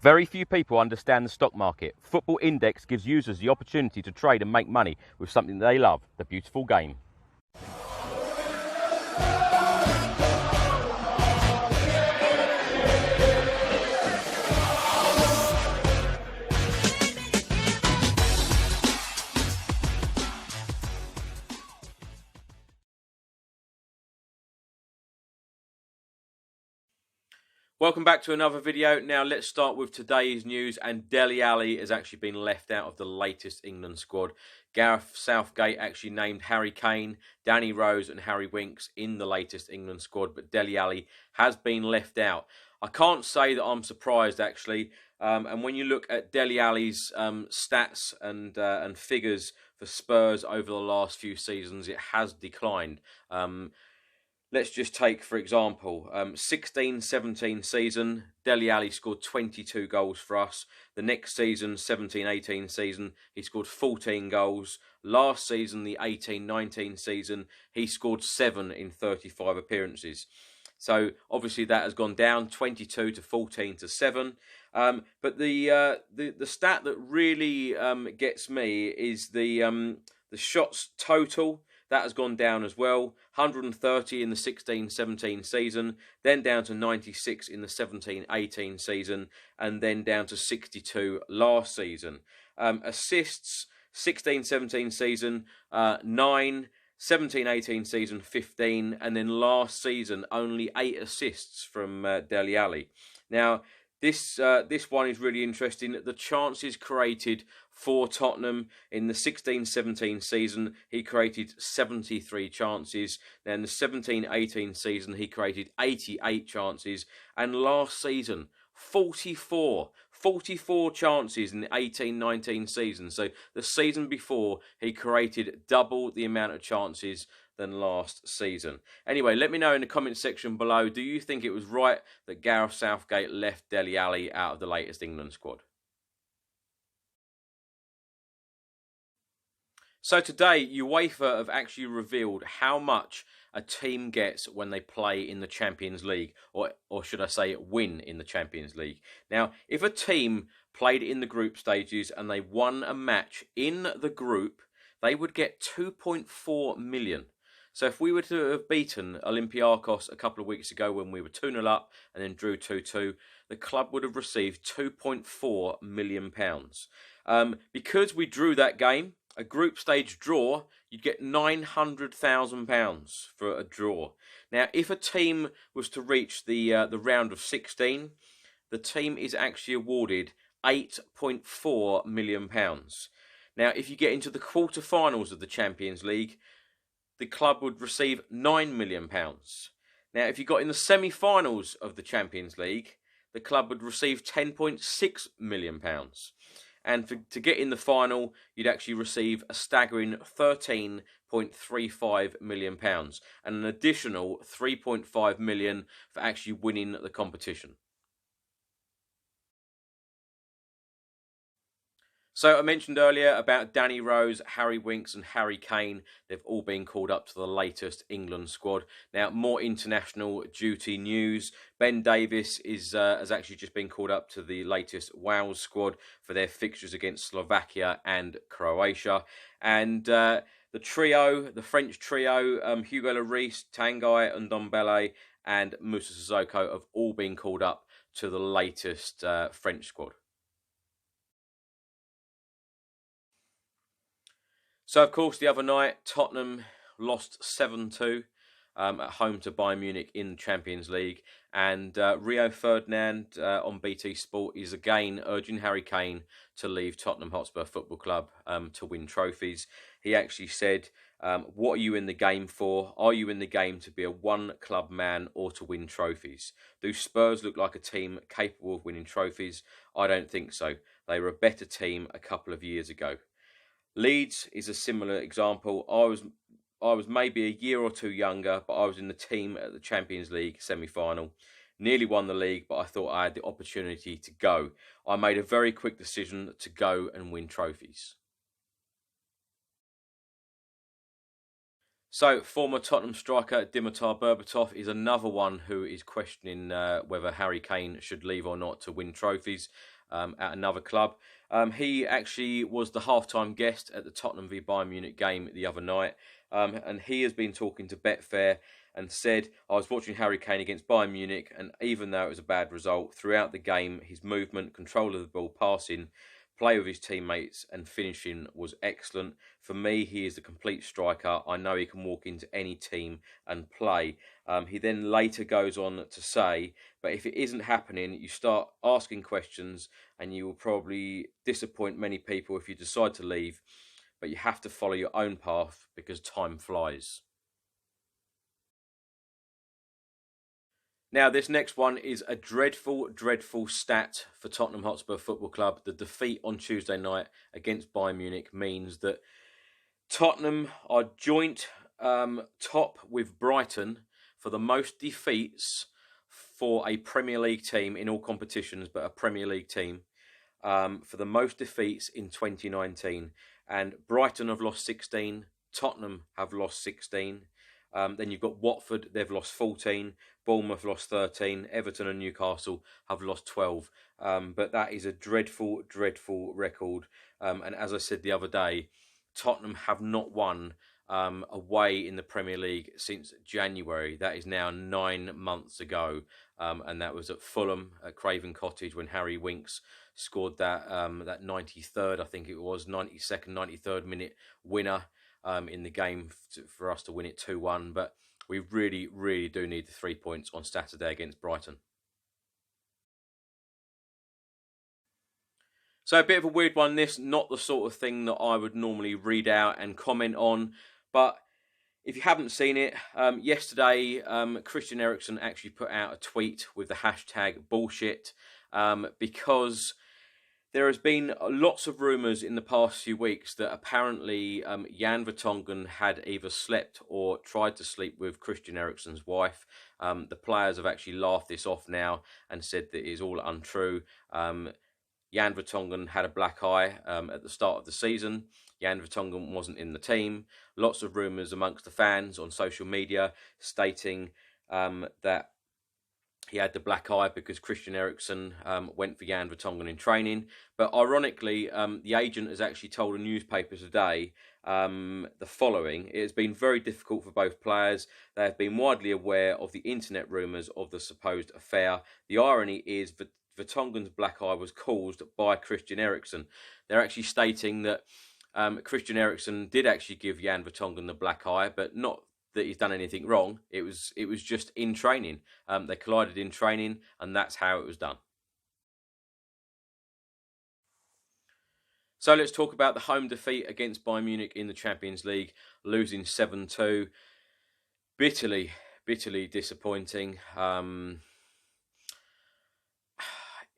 Very few people understand the stock market. Football Index gives users the opportunity to trade and make money with something they love, the beautiful game. Welcome back to another video. Now let's start with today's news, and Dele Alli has actually been left out of the latest England squad. Gareth Southgate actually named Harry Kane, Danny Rose and Harry Winks in the latest England squad, but Dele Alli has been left out. I can't say that I'm surprised actually, and when you look at Dele Alli's stats and figures for Spurs over the last few seasons, it has declined. Let's just take, for example, 16-17 season, Dele Alli scored 22 goals for us. The next season, 17-18 season, he scored 14 goals. Last season, the 18-19 season, he scored 7 in 35 appearances. So obviously that has gone down 22 to 14 to 7. But the stat that really gets me is the shots total. That has gone down as well. 130 in the 16-17 season, then down to 96 in the 17-18 season, and then down to 62 last season. Assists, 16-17 season, 9, 17-18 season, 15, and then last season, only 8 assists from Dele Alli. Now, this one is really interesting. The chances created for Tottenham in the 16-17 season, he created 73 chances. Then the 17-18 season, he created 88 chances. And last season, 44 chances in the 18-19 season. So the season before, he created double the amount of chances than last season. Anyway, let me know in the comment section below, do you think it was right that Gareth Southgate left Dele Alli out of the latest England squad? So today, UEFA have actually revealed how much a team gets when they play in the Champions League, or should I say win in the Champions League. Now, if a team played in the group stages and they won a match in the group, they would get 2.4 million. So if we were to have beaten Olympiacos a couple of weeks ago when we were 2-0 up and then drew 2-2, the club would have received £2.4 million. Because we drew that game, a group stage draw, you'd get £900,000 for a draw. Now, if a team was to reach the round of 16, the team is actually awarded £8.4 million. Now, if you get into the quarterfinals of the Champions League, the club would receive £9 million. Now, if you got in the semi-finals of the Champions League, the club would receive £10.6 million. And to get in the final, you'd actually receive a staggering £13.35 million and an additional £3.5 million for actually winning the competition. So I mentioned earlier about Danny Rose, Harry Winks and Harry Kane. They've all been called up to the latest England squad. Now, more international duty news. Ben Davies has actually just been called up to the latest Wales squad for their fixtures against Slovakia and Croatia. And the French trio, Hugo Lloris, Tanguy Ndombele and Moussa Sissoko have all been called up to the latest French squad. So, of course, the other night, Tottenham lost 7-2 at home to Bayern Munich in the Champions League. And Rio Ferdinand on BT Sport is again urging Harry Kane to leave Tottenham Hotspur Football Club to win trophies. He actually said, what are you in the game for? Are you in the game to be a one-club man or to win trophies? Do Spurs look like a team capable of winning trophies? I don't think so. They were a better team a couple of years ago. Leeds is a similar example. I was maybe a year or two younger, but I was in the team at the Champions League semi-final. Nearly won the league, but I thought I had the opportunity to go. I made a very quick decision to go and win trophies. So, former Tottenham striker Dimitar Berbatov is another one who is questioning whether Harry Kane should leave or not to win trophies at another club. He actually was the halftime guest at the Tottenham v Bayern Munich game the other night, and he has been talking to Betfair and said, I was watching Harry Kane against Bayern Munich, and even though it was a bad result, throughout the game, his movement, control of the ball, passing, play with his teammates and finishing was excellent. For me, he is the complete striker. I know he can walk into any team and play. He then later goes on to say, but if it isn't happening, you start asking questions and you will probably disappoint many people if you decide to leave, but you have to follow your own path because time flies. Now, this next one is a dreadful, dreadful stat for Tottenham Hotspur Football Club. The defeat on Tuesday night against Bayern Munich means that Tottenham are joint top with Brighton for the most defeats for a Premier League team in all competitions, but a Premier League team, for the most defeats in 2019. And Brighton have lost 16, Tottenham have lost 16. Then you've got Watford, they've lost 14. Bournemouth lost 13. Everton and Newcastle have lost 12. But that is a dreadful, dreadful record. And as I said the other day, Tottenham have not won away in the Premier League since January. That is now 9 months ago. And that was at Fulham, at Craven Cottage, when Harry Winks scored that 93rd, I think it was, 92nd, 93rd minute winner in the game for us to win it 2-1. But we really, really do need the 3 points on Saturday against Brighton. So a bit of a weird one, this. Not the sort of thing that I would normally read out and comment on. But if you haven't seen it, yesterday Christian Eriksen actually put out a tweet with the hashtag bullshit because there has been lots of rumours in the past few weeks that apparently Jan Vertonghen had either slept or tried to sleep with Christian Eriksen's wife. The players have actually laughed this off now and said that it is all untrue. Jan Vertonghen had a black eye at the start of the season. Jan Vertonghen wasn't in the team. Lots of rumours amongst the fans on social media stating that he had the black eye because Christian Eriksen went for Jan Vertonghen in training. But ironically, the agent has actually told a newspaper today the following. It has been very difficult for both players. They have been widely aware of the internet rumours of the supposed affair. The irony is that Vertonghen's black eye was caused by Christian Eriksen. They're actually stating that Christian Eriksen did actually give Jan Vertonghen the black eye, but not that he's done anything wrong. It was just in training. They collided in training, and that's how it was done. So let's talk about the home defeat against Bayern Munich in the Champions League, losing 7-2. Bitterly, bitterly disappointing.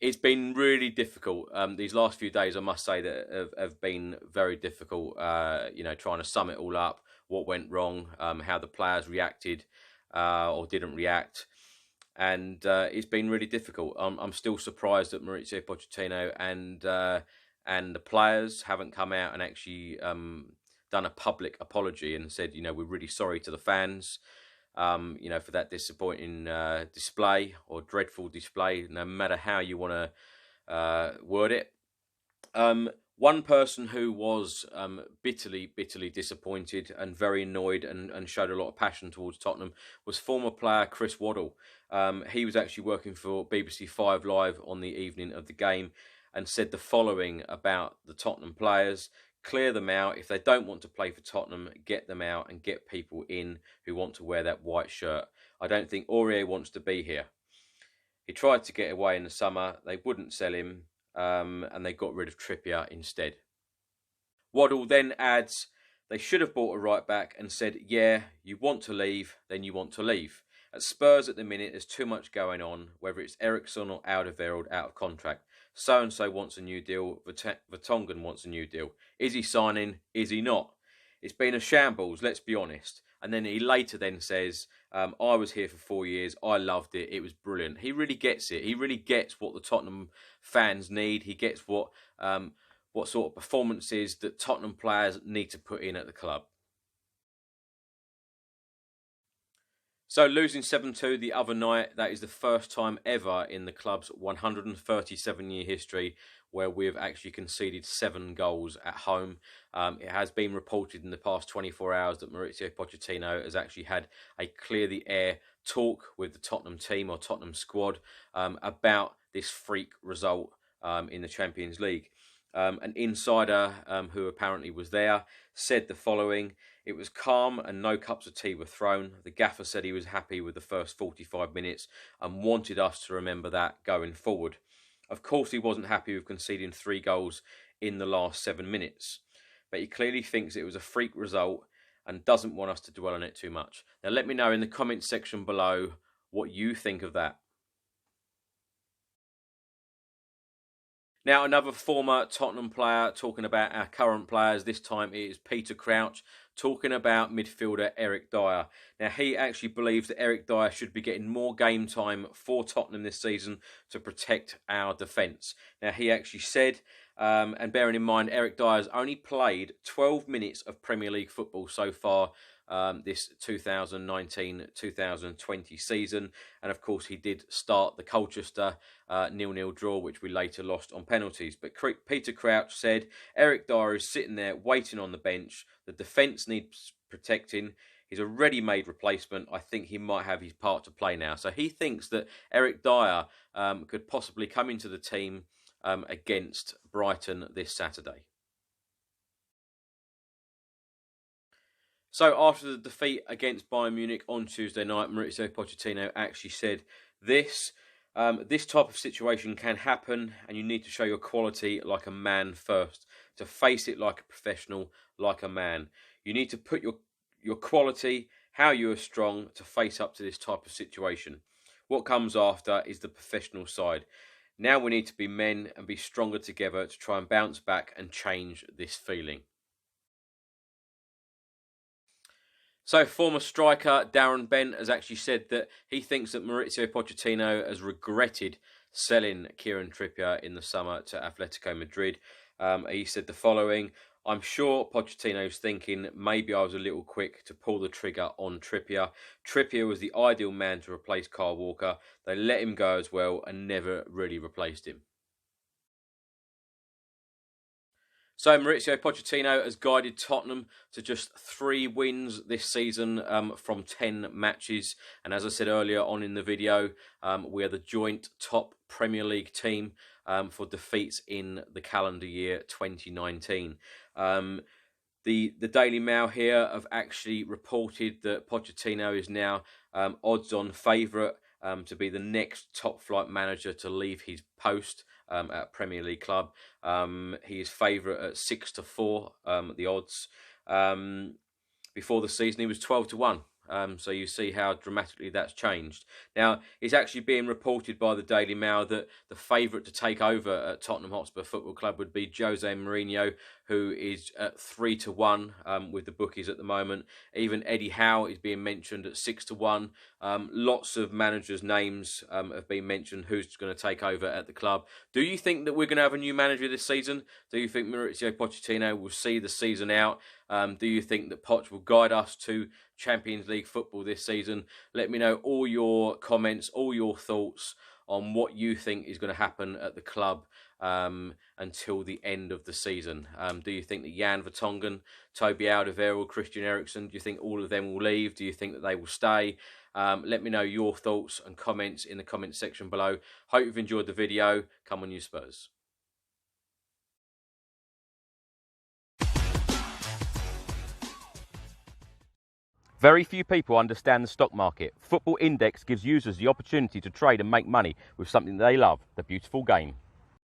It's been really difficult. These last few days, I must say, that have been very difficult. Trying to sum it all up, what went wrong, how the players reacted or didn't react. And it's been really difficult. I'm still surprised that Mauricio Pochettino and the players haven't come out and actually done a public apology and said, we're really sorry to the fans, for that disappointing display or dreadful display, no matter how you want to word it. One person who was bitterly, bitterly disappointed and very annoyed and showed a lot of passion towards Tottenham was former player Chris Waddle. He was actually working for BBC 5 Live on the evening of the game and said the following about the Tottenham players: clear them out. If they don't want to play for Tottenham, get them out and get people in who want to wear that white shirt. I don't think Aurier wants to be here. He tried to get away in the summer. They wouldn't sell him, and they got rid of Trippier instead. Waddle then adds, they should have bought a right back and said, yeah, you want to leave, then you want to leave. At Spurs at the minute, there's too much going on, whether it's Eriksen or Alderweireld out of contract. So-and-so wants a new deal. Vertonghen wants a new deal. Is he signing? Is he not? It's been a shambles, let's be honest. And then he later then says, I was here for 4 years. I loved it. It was brilliant. He really gets it. He really gets what the Tottenham fans need. He gets what sort of performances that Tottenham players need to put in at the club. So losing 7-2 the other night, that is the first time ever in the club's 137-year history where we've actually conceded 7 goals at home. It has been reported in the past 24 hours that Mauricio Pochettino has actually had a clear the air talk with the Tottenham team or Tottenham squad about this freak result in the Champions League. An insider who apparently was there said the following: "It was calm and no cups of tea were thrown. The gaffer said he was happy with the first 45 minutes and wanted us to remember that going forward. Of course he wasn't happy with conceding 3 goals in the last 7 minutes, but he clearly thinks it was a freak result and doesn't want us to dwell on it too much." Now let me know in the comments section below what you think of that. Now, another former Tottenham player talking about our current players. This time it is Peter Crouch talking about midfielder Eric Dyer. Now, he actually believes that Eric Dyer should be getting more game time for Tottenham this season to protect our defence. Now, he actually said, and bearing in mind, Eric Dyer's only played 12 minutes of Premier League football so far this 2019-2020 season, and of course he did start the Colchester 0-0 draw, which we later lost on penalties. But Peter Crouch said Eric Dyer is sitting there waiting on the bench. The defence needs protecting. He's a ready-made replacement. I think he might have his part to play now. So he thinks that Eric Dyer could possibly come into the team against Brighton this Saturday. So after the defeat against Bayern Munich on Tuesday night, Mauricio Pochettino actually said this: this type of situation can happen and you need to show your quality like a man first, to face it like a professional, like a man. You need to put your quality, how you are strong to face up to this type of situation. What comes after is the professional side. Now we need to be men and be stronger together to try and bounce back and change this feeling. So former striker Darren Bent has actually said that he thinks that Mauricio Pochettino has regretted selling Kieran Trippier in the summer to Atletico Madrid. He said the following: "I'm sure Pochettino's thinking maybe I was a little quick to pull the trigger on Trippier. Trippier was the ideal man to replace Kyle Walker. They let him go as well and never really replaced him." So Mauricio Pochettino has guided Tottenham to just 3 wins this season from 10 matches. And as I said earlier on in the video, we are the joint top Premier League team for defeats in the calendar year 2019. The Daily Mail here have actually reported that Pochettino is now odds-on favourite to be the next top-flight manager to leave his post at Premier League club. He is favourite at 6-4, the odds. Before the season, he was 12-1. So you see how dramatically that's changed. Now, it's actually being reported by the Daily Mail that the favourite to take over at Tottenham Hotspur Football Club would be Jose Mourinho, who is at 3-1 with the bookies at the moment. Even Eddie Howe is being mentioned at 6-1. Lots of managers' names have been mentioned who's going to take over at the club. Do you think that we're going to have a new manager this season? Do you think Mauricio Pochettino will see the season out? Do you think that Poch will guide us to Champions League football this season? Let me know all your comments, all your thoughts on what you think is going to happen at the club until the end of the season. Do you think that Jan Vertonghen, Toby Alderweireld, Christian Eriksen, do you think all of them will leave? Do you think that they will stay? Let me know your thoughts and comments in the comments section below. Hope you've enjoyed the video. Come on, you Spurs. Very few people understand the stock market. Football Index gives users the opportunity to trade and make money with something they love, the beautiful game.